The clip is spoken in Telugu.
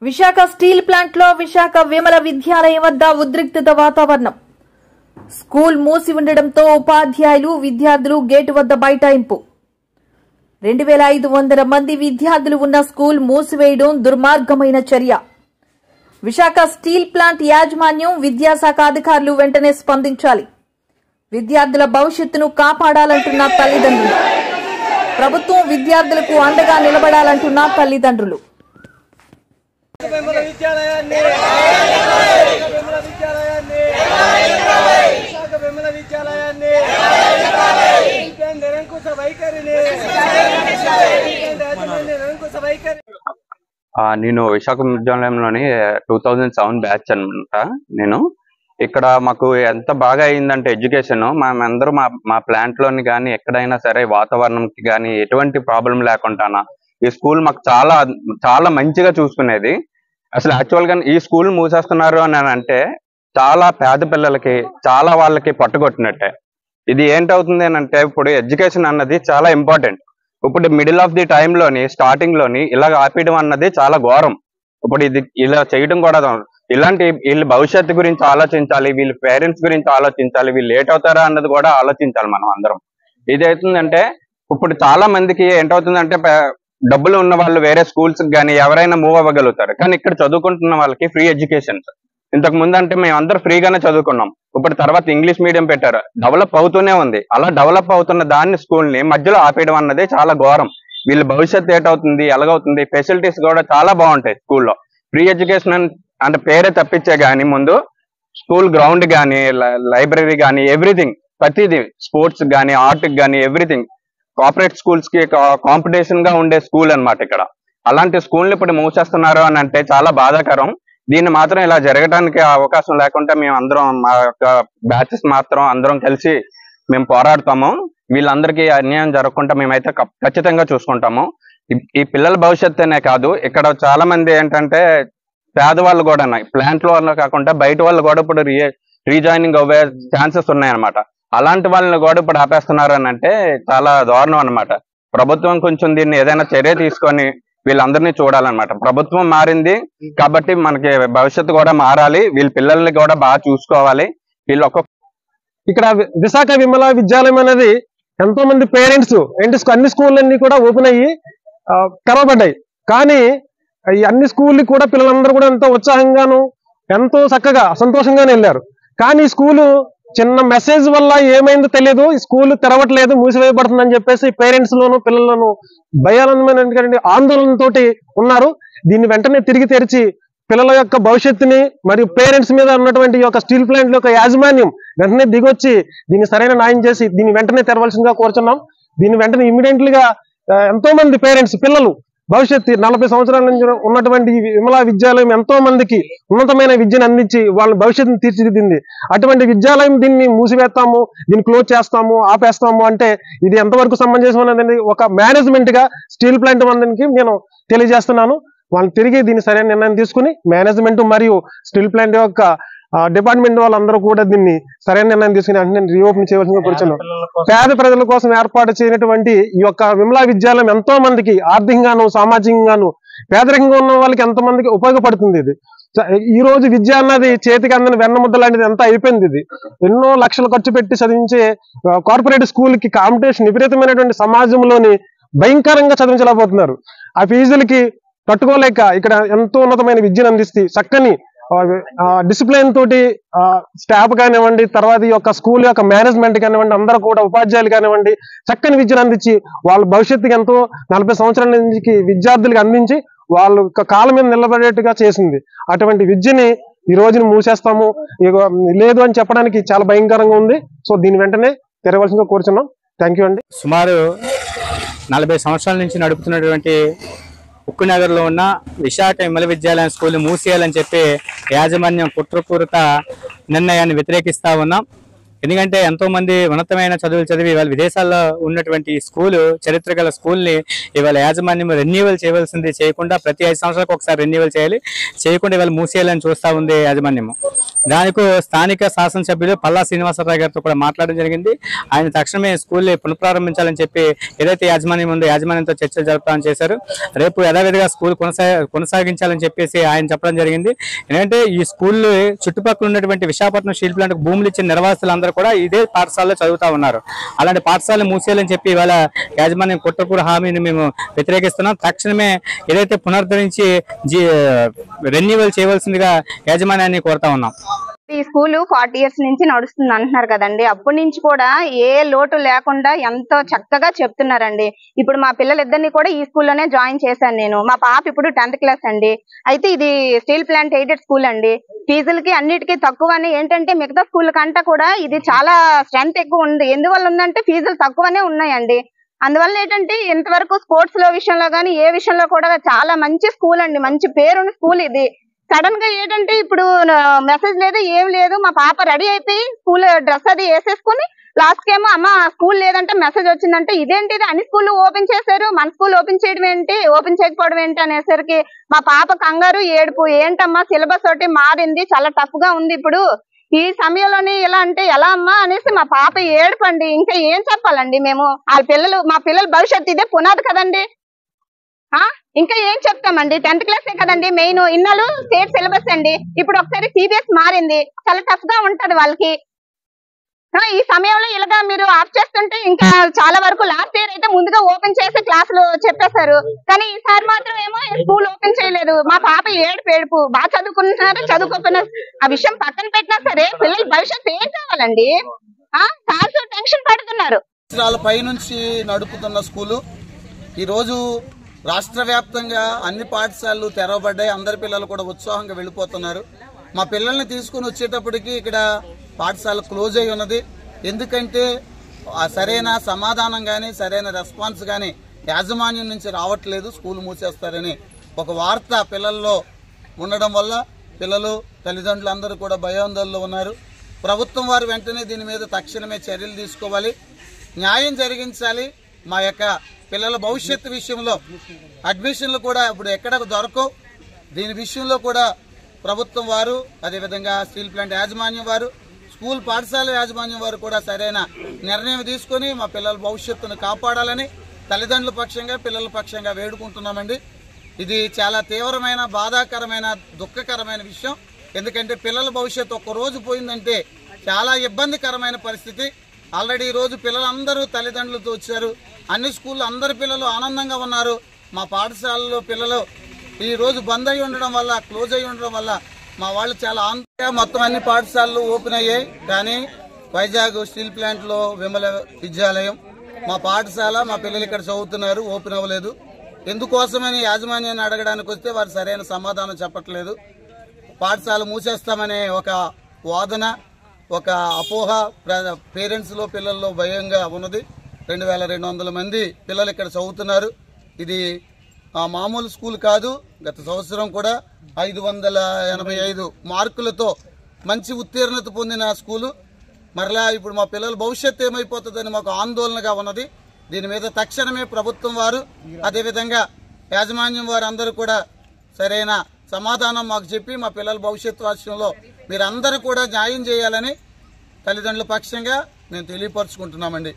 విశాఖ స్టీల్ ప్లాంట్ లో విశాఖ విమల విద్యాలయం వద్ద ఉద్రిక్తత వాతావరణం. స్కూల్ మూసి ఉండడంతో ఉపాధ్యాయులు విద్యార్థులు గేటు వద్ద బైఠాయింపు. 2500 మంది విద్యార్థులు ఉన్న స్కూల్ మూసివేయడం దుర్మార్గమైన చర్య. విశాఖ స్టీల్ ప్లాంట్ యాజమాన్యం విద్యాశాఖ అధికారులు వెంటనే స్పందించాలి. విద్యార్థుల భవిష్యత్తును కాపాడాలంటున్న తల్లిదండ్రులు. ప్రభుత్వం విద్యార్థులకు అండగా నిలబడాలంటున్న తల్లిదండ్రులు. నేను విశాఖ విద్యాలయంలోని 2007 బ్యాచ్ అనమాట. నేను ఇక్కడ మాకు ఎంత బాగా అయిందంటే ఎడ్యుకేషన్, మేమందరూ మా ప్లాంట్ లోని కానీ ఎక్కడైనా సరే వాతావరణంకి కానీ ఎటువంటి ప్రాబ్లం లేకుండా ఈ స్కూల్ మాకు చాలా చాలా మంచిగా చూసుకునేది. అసలు యాక్చువల్ గా ఈ స్కూల్ మూసేస్తున్నారు అని అంటే చాలా పేద పిల్లలకి చాలా వాళ్ళకి పట్టుకొట్టినట్టే. ఇది ఏంటవుతుంది అని అంటే ఇప్పుడు ఎడ్యుకేషన్ అన్నది చాలా ఇంపార్టెంట్. ఇప్పుడు మిడిల్ ఆఫ్ ది టైమ్ లోని స్టార్టింగ్ లోని ఇలా ఆపేయడం అన్నది చాలా ఘోరం. ఇప్పుడు ఇది ఇలా చేయడం కూడా ఇలాంటి వీళ్ళ భవిష్యత్తు గురించి ఆలోచించాలి, వీళ్ళ పేరెంట్స్ గురించి ఆలోచించాలి, వీళ్ళు లేట్ అవుతారా అన్నది కూడా ఆలోచించాలి మనం అందరం. ఇది అవుతుందంటే ఇప్పుడు చాలా మందికి ఏంటవుతుందంటే డబ్బులు ఉన్న వాళ్ళు వేరే స్కూల్స్ కానీ ఎవరైనా మూవ్ అవ్వగలుగుతారు. కానీ ఇక్కడ చదువుకుంటున్న వాళ్ళకి ఫ్రీ ఎడ్యుకేషన్. ఇంతకు ముందు అంటే మేము అందరూ ఫ్రీగానే చదువుకున్నాం. ఇప్పుడు తర్వాత ఇంగ్లీష్ మీడియం పెట్టారు, డెవలప్ అవుతూనే ఉంది. అలా డెవలప్ అవుతున్న దాన్ని స్కూల్ని మధ్యలో ఆపేయడం అన్నది చాలా ఘోరం. వీళ్ళ భవిష్యత్తు ఏటవుతుంది, ఎలాగవుతుంది, ఫెసిలిటీస్ కూడా చాలా బాగుంటాయి స్కూల్లో. ఫ్రీ ఎడ్యుకేషన్ అంటే పేరే తప్పించే కానీ ముందు స్కూల్ గ్రౌండ్ కానీ లైబ్రరీ కానీ ఎవ్రీథింగ్, ప్రతిదీ స్పోర్ట్స్ కానీ ఆర్ట్కి కానీ ఎవ్రీథింగ్ కార్పొరేట్ స్కూల్స్ కి కాంపిటీషన్ గా ఉండే స్కూల్ అనమాట ఇక్కడ. అలాంటి స్కూల్ని ఇప్పుడు మూసేస్తున్నారు అని అంటే చాలా బాధాకరం. దీన్ని మాత్రం ఇలా జరగడానికి అవకాశం లేకుండా మేము అందరం మా యొక్క బ్యాచెస్ మాత్రం అందరం కలిసి మేము పోరాడతాము. వీళ్ళందరికీ అన్యాయం జరగకుండా మేమైతే ఖచ్చితంగా చూసుకుంటాము. ఈ పిల్లల భవిష్యత్తునే కాదు, ఇక్కడ చాలా మంది ఏంటంటే పేదవాళ్ళు కూడా ప్లాంట్ లో కాకుండా బయట వాళ్ళు కూడా ఇప్పుడు రీజాయినింగ్ అవ్వే ఛాన్సెస్ ఉన్నాయన్నమాట. అలాంటి వాళ్ళని కూడా ఇప్పుడు ఆపేస్తున్నారు అని అంటే చాలా దారుణం అనమాట. ప్రభుత్వం కొంచెం దీన్ని ఏదైనా చర్య తీసుకొని వీళ్ళందరినీ చూడాలన్నమాట. ప్రభుత్వం మారింది కాబట్టి మనకి భవిష్యత్తు కూడా మారాలి, వీళ్ళ పిల్లల్ని కూడా బాగా చూసుకోవాలి. వీళ్ళు ఇక్కడ విశాఖ విమల విద్యాలయం అనేది ఎంతో మంది పేరెంట్స్ అన్ని స్కూళ్ళన్నీ కూడా ఓపెన్ అయ్యి తెరవబడ్డాయి. కానీ ఈ అన్ని స్కూళ్ళకి కూడా పిల్లలందరూ కూడా ఎంతో ఉత్సాహంగాను ఎంతో చక్కగా సంతోషంగానే వెళ్ళారు. కానీ ఈ స్కూలు చిన్న మెసేజ్ వల్ల ఏమైందో తెలియదు, ఈ స్కూల్ తెరవట్లేదు, మూసివేయబడుతుందని చెప్పేసి పేరెంట్స్ లోను పిల్లలను భయానమైన ఆందోళనతో ఉన్నారు. దీన్ని వెంటనే తిరిగి తెరిచి పిల్లల యొక్క భవిష్యత్తుని మరియు పేరెంట్స్ మీద ఉన్నటువంటి యొక్క స్టీల్ ప్లాంట్ యొక్క యాజమాన్యం వెంటనే దిగొచ్చి దీన్ని సరైన న్యాయం చేసి దీన్ని వెంటనే తెరవలసిందిగా కోరుచున్నాం. దీన్ని వెంటనే ఇమీడియట్లీ గా ఎంతో మంది పేరెంట్స్ పిల్లలు భవిష్యత్తు 40 సంవత్సరాల నుంచి ఉన్నటువంటి విమలా విద్యాలయం ఎంతో మందికి ఉన్నతమైన విద్యను అందించి వాళ్ళ భవిష్యత్తును తీర్చిదిద్దింది. అటువంటి విద్యాలయం దీన్ని మూసివేస్తాము, దీన్ని క్లోజ్ చేస్తాము, ఆపేస్తాము అంటే ఇది ఎంతవరకు సమంజసం అనేది ఒక మేనేజ్మెంట్ గా స్టీల్ ప్లాంట్ అందరికి నేను తెలియజేస్తున్నాను. వాళ్ళు తిరిగి దీన్ని సరైన నిర్ణయం తీసుకుని మేనేజ్మెంట్ మరియు స్టీల్ ప్లాంట్ యొక్క డిపార్ట్మెంట్ వాళ్ళందరూ కూడా దీన్ని సరైన నిర్ణయం తీసుకుని అంటే రీఓపెన్ చేయవలసిందిగా కూర్చున్నాం. పేద ప్రజల కోసం ఏర్పాటు చేయనటువంటి ఈ యొక్క విమలా విద్యాలయం ఎంతో మందికి ఆర్థికంగాను సామాజికంగాను పేదరికంగా ఉన్న వాళ్ళకి ఎంతో మందికి ఉపయోగపడుతుంది. ఇది ఈ రోజు విద్య అన్నది చేతికి అందని వెన్నముద్ద లాంటిది ఎంత అయిపోయింది. ఇది ఎన్నో లక్షలు ఖర్చు పెట్టి చదివించే కార్పొరేట్ స్కూల్ కి కాంపిటీషన్ విపరీతమైనటువంటి సమాజంలోని భయంకరంగా చదివించలేకపోతున్నారు. ఆ ఫీజులకి తట్టుకోలేక ఇక్కడ ఎంతో ఉన్నతమైన విద్యను అందిస్తే చక్కని డిసిప్లిన్ తోటి స్టాఫ్ కానివ్వండి, తర్వాత ఈ యొక్క స్కూల్ యొక్క మేనేజ్మెంట్ కానివ్వండి, అందరూ కూడా ఉపాధ్యాయులు కానివ్వండి చక్కని విద్యను అందించి వాళ్ళ భవిష్యత్తుకి ఎంతో 40 సంవత్సరాల నుంచి విద్యార్థులకు అందించి వాళ్ళు కాళ్ళ మీద నిలబడేట్టుగా చేసింది. అటువంటి విద్యని ఈ రోజుని మూసేస్తాము లేదు అని చెప్పడానికి చాలా భయంకరంగా ఉంది. సో దీని వెంటనే తెరవలసిందిగా కోరుచున్నాం. థ్యాంక్ యూ అండి. సుమారు 40 సంవత్సరాల నుంచి నడుపుతున్నటువంటి ఉక్కునగర్లో ఉన్న విశాఖ విమల విద్యాలయం స్కూల్ మూసేయాలని చెప్పి యాజమాన్యం కుట్రపూరిత నిర్ణయాన్ని వ్యతిరేకిస్తా ఉన్నాం. ఎందుకంటే ఎంతో మంది ఉన్నతమైన చదువులు చదివి ఇవాళ విదేశాల్లో ఉన్నటువంటి స్కూలు, చరిత్ర గల స్కూల్ని ఇవాళ యాజమాన్యం రెన్యూవల్ చేయవలసింది చేయకుండా ప్రతి 5 సంవత్సరాలకు ఒకసారి రెన్యూవల్ చేయకుండా ఇవాళ మూసేయాలని చూస్తూ ఉంది యాజమాన్యము. దానికి స్థానిక శాసనసభ్యులు పల్లా శ్రీనివాసరావు గారితో కూడా మాట్లాడడం జరిగింది. ఆయన తక్షణమే స్కూల్ని పునఃప్రారంభించాలని చెప్పి ఏదైతే యాజమాన్యం ఉందో యాజమాన్యంతో చర్చలు జరుపుతామని చేశారు. రేపు యథావిధిగా స్కూల్ కొనసాగించాలని చెప్పేసి ఆయన చెప్పడం జరిగింది. ఎందుకంటే ఈ స్కూల్ చుట్టుపక్కల ఉన్నటువంటి విశాఖపట్నం స్టీల్ ప్లాంట్ భూములు ఇచ్చిన నిర్వాసితులందరూ కూడా ఇదే పాఠశాలలో చదువుతా ఉన్నారు. అలాంటి పాఠశాలను మూసేయాలని చెప్పి ఇవాళ యాజమాన్యం కుట్రపూర్ హామీని మేము వ్యతిరేకిస్తున్నాం. తక్షణమే ఏదైతే పునరుద్ధరించి రెన్యూవల్ చేయవలసిందిగా యాజమాన్యాన్ని కోరుతా ఉన్నాం. ఈ స్కూల్ 40 years నుంచి నడుస్తుంది అంటున్నారు కదండి. అప్పటి నుంచి కూడా ఏ లోటు లేకుండా ఎంతో చక్కగా చెప్తున్నారండి. ఇప్పుడు మా పిల్లలిద్దరిని కూడా ఈ స్కూల్లోనే జాయిన్ చేశాను నేను. మా పాప ఇప్పుడు 10th class అండి. అయితే ఇది స్టీల్ ప్లాంట్ ఎయిడెడ్ స్కూల్ అండి. ఫీజులకి అన్నిటికీ తక్కువ అని ఏంటంటే మిగతా స్కూల్ కంటే కూడా ఇది చాలా స్ట్రెంత్ ఎక్కువ ఉంది. ఎందువల్ల ఉందంటే ఫీజులు తక్కువనే ఉన్నాయండి. అందువల్ల ఏంటంటే ఇంతవరకు స్పోర్ట్స్ లో విషయంలో కానీ ఏ విషయంలో కూడా చాలా మంచి స్కూల్ అండి. మంచి పేరున్న స్కూల్ ఇది. సడన్ గా ఏంటంటే ఇప్పుడు మెసేజ్ లేదు, ఏం లేదు. మా పాప రెడీ అయిపోయి స్కూల్ డ్రెస్ అది వేసేసుకుని లాస్ట్ ఏమో అమ్మ స్కూల్ లేదంటే మెసేజ్ వచ్చిందంటే ఇదేంటి ఇది అన్ని స్కూల్ ఓపెన్ చేశారు, మన స్కూల్ ఓపెన్ చేయడం ఏంటి, ఓపెన్ చేయకపోవడం ఏంటి అనేసరికి మా పాప కంగారు ఏడుపు. ఏంటమ్మా సిలబస్ ఒకటి మారింది, చాలా టఫ్ గా ఉంది ఇప్పుడు ఈ సమయంలోనే ఇలా అంటే ఎలా అమ్మా అనేసి మా పాప ఏడుపండి. ఇంకా ఏం చెప్పాలండి మేము? మా పిల్లల భవిష్యత్తు ఇదే పునాది కదండి. ఇంకా ఏం చెప్తామండి? 10th class కదండి మెయిన్. ఇన్నాళ్ళు స్టేట్ సిలబస్ అండి, ఇప్పుడు ఒకసారి సిబిఎస్ మారింది, చాలా టఫ్ గా ఉంటది వాళ్ళకి. ఈ సమయంలో ఇలాగా మీరు ఆఫ్ చేస్తుంటే ఇంకా చాలా వరకు లాస్ట్ ఇయర్ అయితే ముందుగా ఓపెన్ చేసి క్లాసులు చెప్పేశారు, కానీ ఈసారి మాత్రం ఏమో స్కూల్ ఓపెన్ చేయలేదు. మా పాప ఏడుపు. బాగా చదువుకుంటున్నారు, చదువుకోకపోయినా ఆ విషయం పక్కన పెట్టినా సరే పిల్లల భవిష్యత్తు ఏం కావాలండి? సార్స్ టెన్షన్ పడుతున్నారు. పైనుంచి నడుపుతున్న స్కూలు ఈ రోజు రాష్ట్ర వ్యాప్తంగా అన్ని పాఠశాలలు తెరవబడ్డాయి. అందరి పిల్లలు కూడా ఉత్సాహంగా వెళ్ళిపోతున్నారు. మా పిల్లల్ని తీసుకుని వచ్చేటప్పటికి ఇక్కడ పాఠశాల క్లోజ్ అయి ఉన్నది. ఎందుకంటే సరైన సమాధానం కానీ సరైన రెస్పాన్స్ కానీ యాజమాన్యం నుంచి రావట్లేదు, స్కూల్ మూసేస్తారని ఒక వార్త పిల్లల్లో ఉండడం వల్ల పిల్లలు తల్లిదండ్రులు అందరూ కూడా భయాందోళనలో ఉన్నారు. ప్రభుత్వం వారు వెంటనే దీని మీద తక్షణమే చర్యలు తీసుకోవాలి, న్యాయం జరిగించాలి. మా యొక్క పిల్లల భవిష్యత్తు విషయంలో అడ్మిషన్లు కూడా ఇప్పుడు ఎక్కడ దొరకవు. దీని విషయంలో కూడా ప్రభుత్వం వారు, అదేవిధంగా స్టీల్ ప్లాంట్ యాజమాన్యం వారు, స్కూల్ పాఠశాల యాజమాన్యం వారు కూడా సరైన నిర్ణయం తీసుకుని మా పిల్లల భవిష్యత్తును కాపాడాలని తల్లిదండ్రుల పక్షంగా పిల్లల పక్షంగా వేడుకుంటున్నామండి. ఇది చాలా తీవ్రమైన, బాధాకరమైన, దుఃఖకరమైన విషయం. ఎందుకంటే పిల్లల భవిష్యత్తు ఒక్క రోజు పోయిందంటే చాలా ఇబ్బందికరమైన పరిస్థితి. ఆల్రెడీ ఈ రోజు పిల్లలందరూ తల్లిదండ్రులతో వచ్చారు. అన్ని స్కూళ్ళు అందరి పిల్లలు ఆనందంగా ఉన్నారు. మా పాఠశాలలో పిల్లలు ఈ రోజు బంద్ అయి ఉండడం వల్ల, క్లోజ్ అయి ఉండడం వల్ల మా వాళ్ళు చాలా మొత్తం అన్ని పాఠశాలలు ఓపెన్ అయ్యాయి. కానీ వైజాగ్ స్టీల్ ప్లాంట్ లో విమల విద్యాలయం మా పాఠశాల, మా పిల్లలు ఇక్కడ చదువుతున్నారు, ఓపెన్ అవ్వలేదు. ఎందుకోసమని యాజమాన్యాన్ని అడగడానికి వస్తే వారు సరైన సమాధానం చెప్పట్లేదు. పాఠశాల మూసేస్తామనే ఒక వాదన, ఒక అపోహ పేరెంట్స్ లో పిల్లల్లో భయంగా ఉన్నది. 2200 మంది పిల్లలు ఇక్కడ చదువుతున్నారు. ఇది మామూలు స్కూల్ కాదు. గత సంవత్సరం కూడా 585 మార్కులతో మంచి ఉత్తీర్ణత పొందిన స్కూలు. మరలా ఇప్పుడు మా పిల్లల భవిష్యత్తు ఏమైపోతుందని మాకు ఆందోళనగా ఉన్నది. దీని మీద తక్షణమే ప్రభుత్వం వారు, అదేవిధంగా యాజమాన్యం వారు అందరూ కూడా సరైన సమాధానం మాకు చెప్పి మా పిల్లల భవిష్యత్తు విషయంలో మీరందరూ కూడా న్యాయం చేయాలని తల్లిదండ్రుల పక్షంగా మేము తెలియపరుచుకుంటున్నామండి.